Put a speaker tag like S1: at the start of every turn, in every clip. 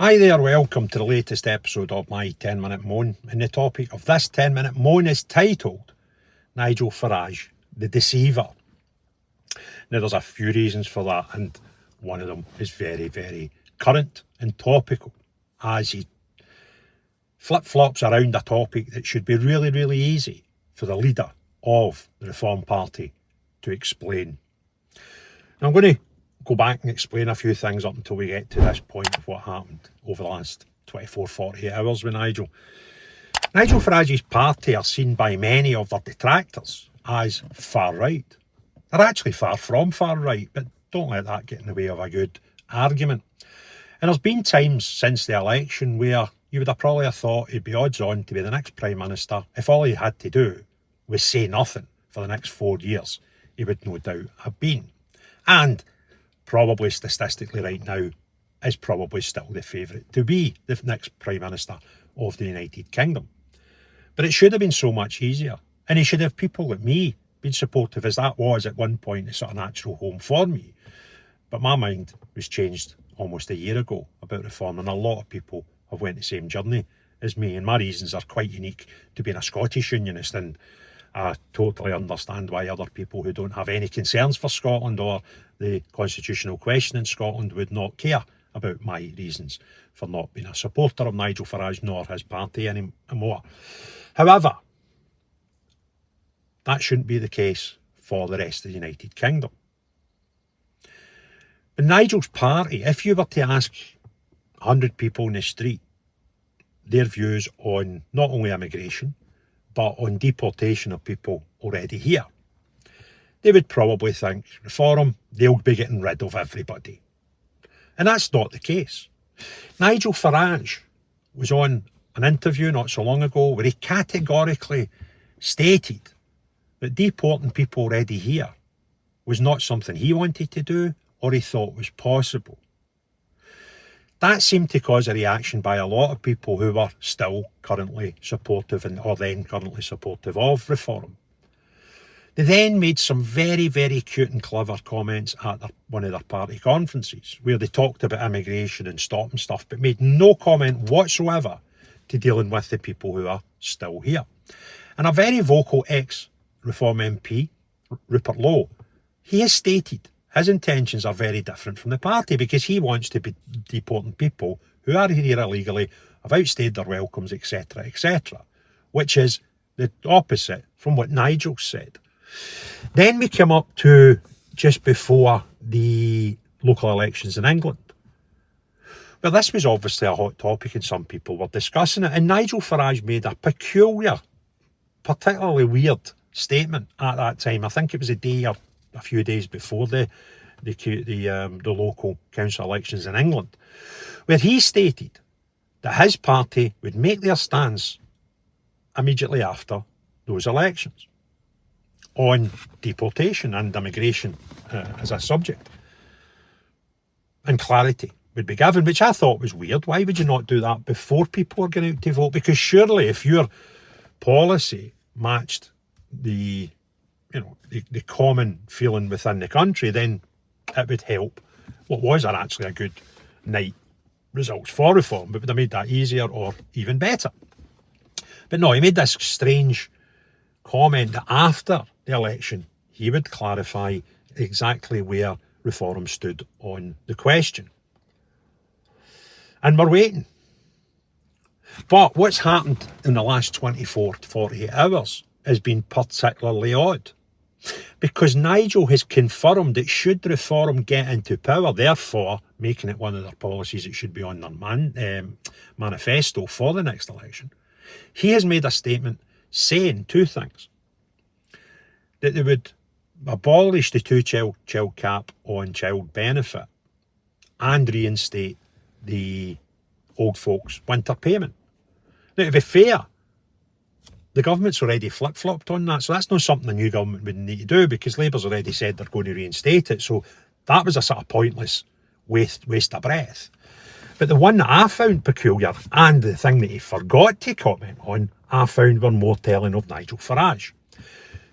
S1: Hi there, welcome to the latest episode of my 10-minute moan, and the topic of this 10-minute moan is titled Nigel Farage, the deceiver. Now there's a few reasons for that, and one of them is very, very current and topical as he flip-flops around a topic that should be really, really easy for the leader of the Reform Party to explain. Now I'm going to go back and explain a few things up until we get to this point of what happened over the last 48 hours with Nigel. Nigel Farage's party are seen by many of their detractors as far right. They're actually far from far right, but don't let that get in the way of a good argument. And there's been times since the election where you would have probably thought he'd be odds on to be the next Prime Minister if all he had to do was say nothing for the next 4 years. He would no doubt have been. And probably statistically right now is probably still the favourite to be the next Prime Minister of the United Kingdom. But it should have been so much easier, and he should have people like me been supportive, as that was at one point a sort of natural home for me. But my mind was changed almost a year ago about reform, and a lot of people have went the same journey as me, and my reasons are quite unique to being a Scottish Unionist, and I totally understand why other people who don't have any concerns for Scotland or the constitutional question in Scotland would not care about my reasons for not being a supporter of Nigel Farage nor his party anymore. However, that shouldn't be the case for the rest of the United Kingdom. In Nigel's party, if you were to ask 100 people in the street their views on not only immigration, but on deportation of people already here, they would probably think, reform, they'll be getting rid of everybody. And that's not the case. Nigel Farage was on an interview not so long ago where he categorically stated that deporting people already here was not something he wanted to do or he thought was possible. That seemed to cause a reaction by a lot of people who were still currently supportive or then currently supportive of reform. They then made some very, very cute and clever comments at one of their party conferences where they talked about immigration and stopping stuff, but made no comment whatsoever to dealing with the people who are still here. And a very vocal ex-Reform MP, Rupert Low, he has stated his intentions are very different from the party because he wants to be deporting people who are here illegally, have outstayed their welcomes, etc., etc., which is the opposite from what Nigel said. Then we come up to just before the local elections in England. Well, this was obviously a hot topic and some people were discussing it, and Nigel Farage made a peculiar, particularly weird statement at that time. I think it was a day or a few days before the local council elections in England, where he stated that his party would make their stance immediately after those elections on deportation and immigration as a subject. And clarity would be given, which I thought was weird. Why would you not do that before people are going out to vote? Because surely if your policy matched the common feeling within the country, then it would help what was actually a good night results for reform, but would have made that easier or even better. But no, he made this strange comment that after the election he would clarify exactly where reform stood on the question. And we're waiting. But what's happened in the last 24 to 48 hours has been particularly odd, because Nigel has confirmed that should reform get into power, therefore making it one of their policies it should be on their manifesto for the next election, he has made a statement saying two things: that they would abolish the two-child cap on child benefit and reinstate the old folks' winter payment. Now, to be fair, the government's already flip-flopped on that, so that's not something the new government would need to do because Labour's already said they're going to reinstate it, so that was a sort of pointless waste of breath. But the one that I found peculiar, and the thing that he forgot to comment on, I found were more telling of Nigel Farage.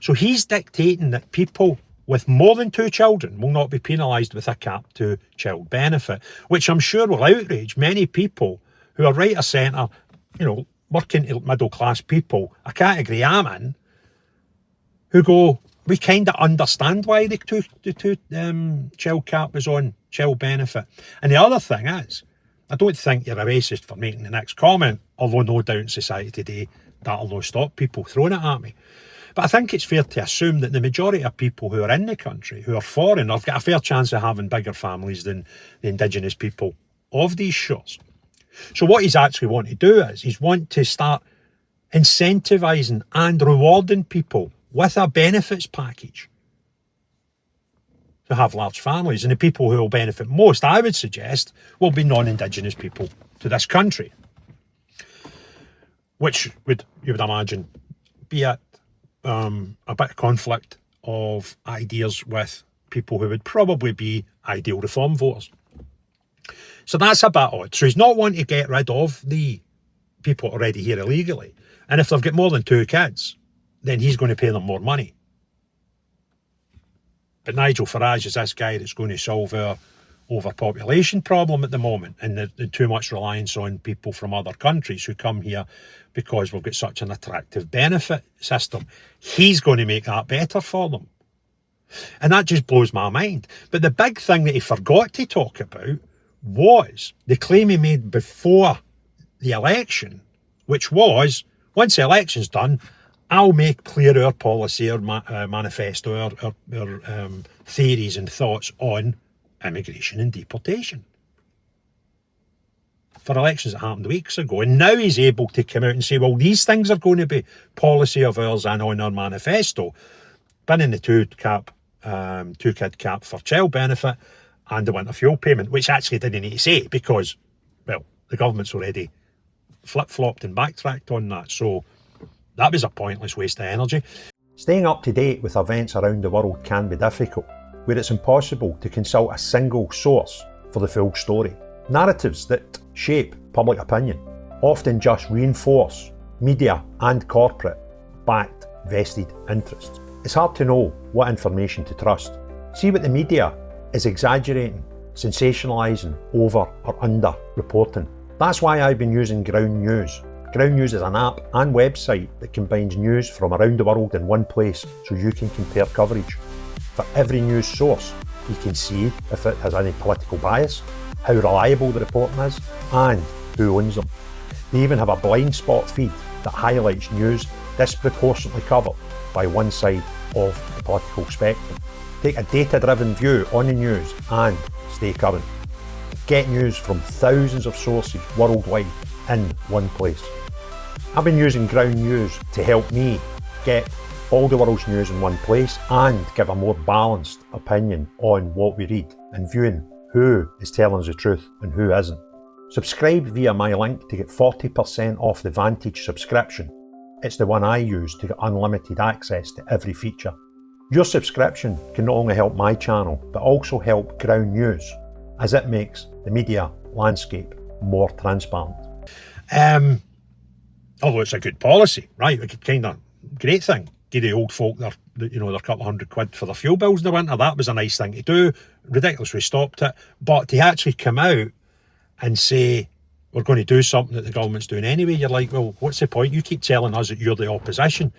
S1: So he's dictating that people with more than 2 children will not be penalised with a cap to child benefit, which I'm sure will outrage many people who are right of centre, working middle class people, a category I'm in, who go, we kind of understand why the two child cap was on child benefit. And the other thing is, I don't think you're a racist for making the next comment, although no doubt in society today that'll not stop people throwing it at me. But I think it's fair to assume that the majority of people who are in the country, who are foreign, have got a fair chance of having bigger families than the indigenous people of these shores. So what he's actually wanting to do is he's wanting to start incentivising and rewarding people with a benefits package to have large families. And the people who will benefit most, I would suggest, will be non-indigenous people to this country, which you would imagine be a bit of conflict of ideas with people who would probably be ideal reform voters. So that's a bit odd. So he's not wanting to get rid of the people already here illegally. And if they've got more than 2 kids, then he's going to pay them more money. But Nigel Farage is this guy that's going to solve our overpopulation problem at the moment, and the too much reliance on people from other countries who come here because we've got such an attractive benefit system. He's going to make that better for them. And that just blows my mind. But the big thing that he forgot to talk about was the claim he made before the election, which was, once the election's done, I'll make clear our policy, our manifesto, our theories and thoughts on immigration and deportation. For elections that happened weeks ago. And now he's able to come out and say, well, these things are going to be policy of ours and on our manifesto. Banning the 2-kid cap for child benefit and the winter fuel payment, which actually didn't need to say because, well, the government's already flip-flopped and backtracked on that. So that was a pointless waste of energy. Staying up to date with events around the world can be difficult, where it's impossible to consult a single source for the full story. Narratives that shape public opinion often just reinforce media and corporate-backed vested interests. It's hard to know what information to trust. See what the media is exaggerating, sensationalising, over or under reporting. That's why I've been using Ground News. Ground News is an app and website that combines news from around the world in one place so you can compare coverage. For every news source, you can see if it has any political bias, how reliable the reporting is, and who owns them. They even have a blind spot feed that highlights news disproportionately covered by one side of the political spectrum. Take a data-driven view on the news and stay current. Get news from thousands of sources worldwide in one place. I've been using Ground News to help me get all the world's news in one place and give a more balanced opinion on what we read and viewing who is telling us the truth and who isn't. Subscribe via my link to get 40% off the Vantage subscription. It's the one I use to get unlimited access to every feature. Your subscription can not only help my channel, but also help Ground News, as it makes the media landscape more transparent. Although it's a good policy, right? Like, kind of great thing. Give the old folk their couple of £100 for their fuel bills in the winter. That was a nice thing to do. Ridiculous we stopped it. But to actually come out and say, we're going to do something that the government's doing anyway, you're like, well, what's the point? You keep telling us that you're the opposition.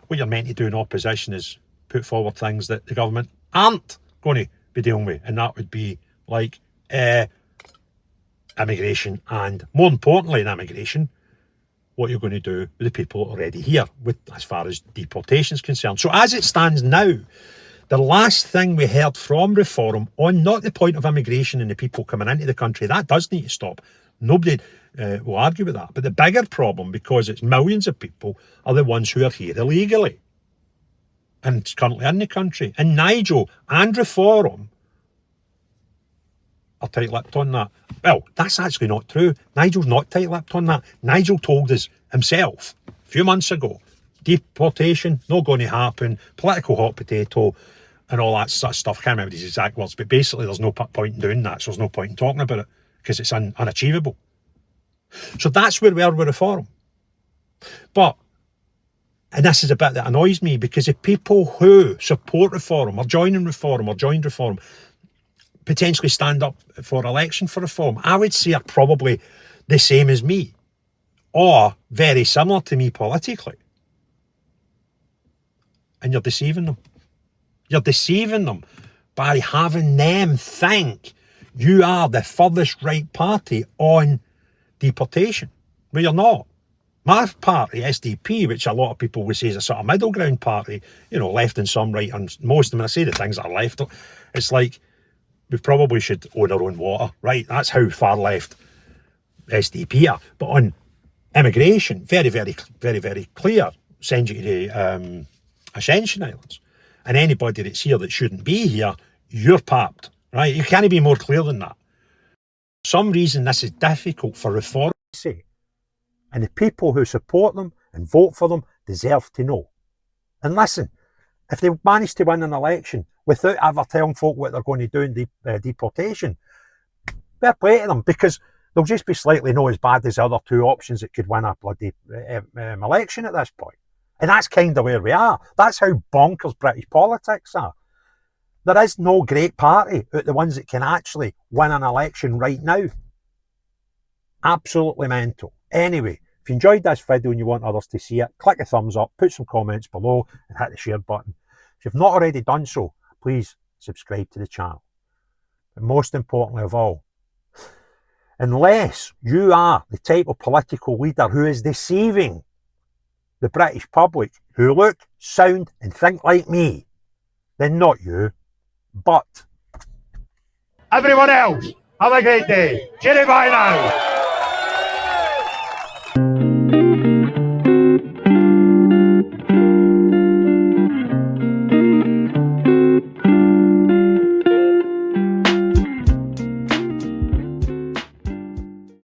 S1: What you're meant to do in opposition is put forward things that the government aren't going to be dealing with. And that would be like immigration, and more importantly in immigration, what you're going to do with the people already here, with as far as deportation is concerned. So as it stands now, the last thing we heard from Reform on not the point of immigration and the people coming into the country, that does need to stop. Nobody will argue with that. But the bigger problem, because it's millions of people, are the ones who are here illegally and currently in the country. And Nigel and Reform are tight-lipped on that. Well, that's actually not true. Nigel's not tight-lipped on that. Nigel told us himself a few months ago, deportation, not going to happen, political hot potato, and all that sort of stuff. I can't remember his exact words, but basically there's no point in doing that, so there's no point in talking about it, because it's unachievable. So that's where we are with Reform. But And this is a bit that annoys me, because the people who support reform or joining reform or joined reform potentially stand up for election for reform, I would say are probably the same as me or very similar to me politically. And you're deceiving them. You're deceiving them by having them think you are the furthest right party on deportation. Well, you're not. My party, SDP, which a lot of people would say is a sort of middle ground party, you know, left and some, right, and most of them, I say the things that are left, it's like, we probably should own our own water, right? That's how far left SDP are. But on immigration, very, very, very, very clear, send you to the Ascension Islands. And anybody that's here that shouldn't be here, you're parked, right? You can't be more clear than that. For some reason, this is difficult for reform to say. And the people who support them and vote for them deserve to know. And listen, if they manage to win an election without ever telling folk what they're going to do in deportation, fair play to them, because they'll just be slightly not as bad as the other two options that could win a bloody election at this point. And that's kind of where we are. That's how bonkers British politics are. There is no great party out the ones that can actually win an election right now. Absolutely mental. Anyway, if you enjoyed this video and you want others to see it, click a thumbs up, put some comments below and hit the share button. If you've not already done so, please subscribe to the channel. But most importantly of all, unless you are the type of political leader who is deceiving the British public who look, sound and think like me, then not you, but everyone else, have a great day. Cheerio, bye now.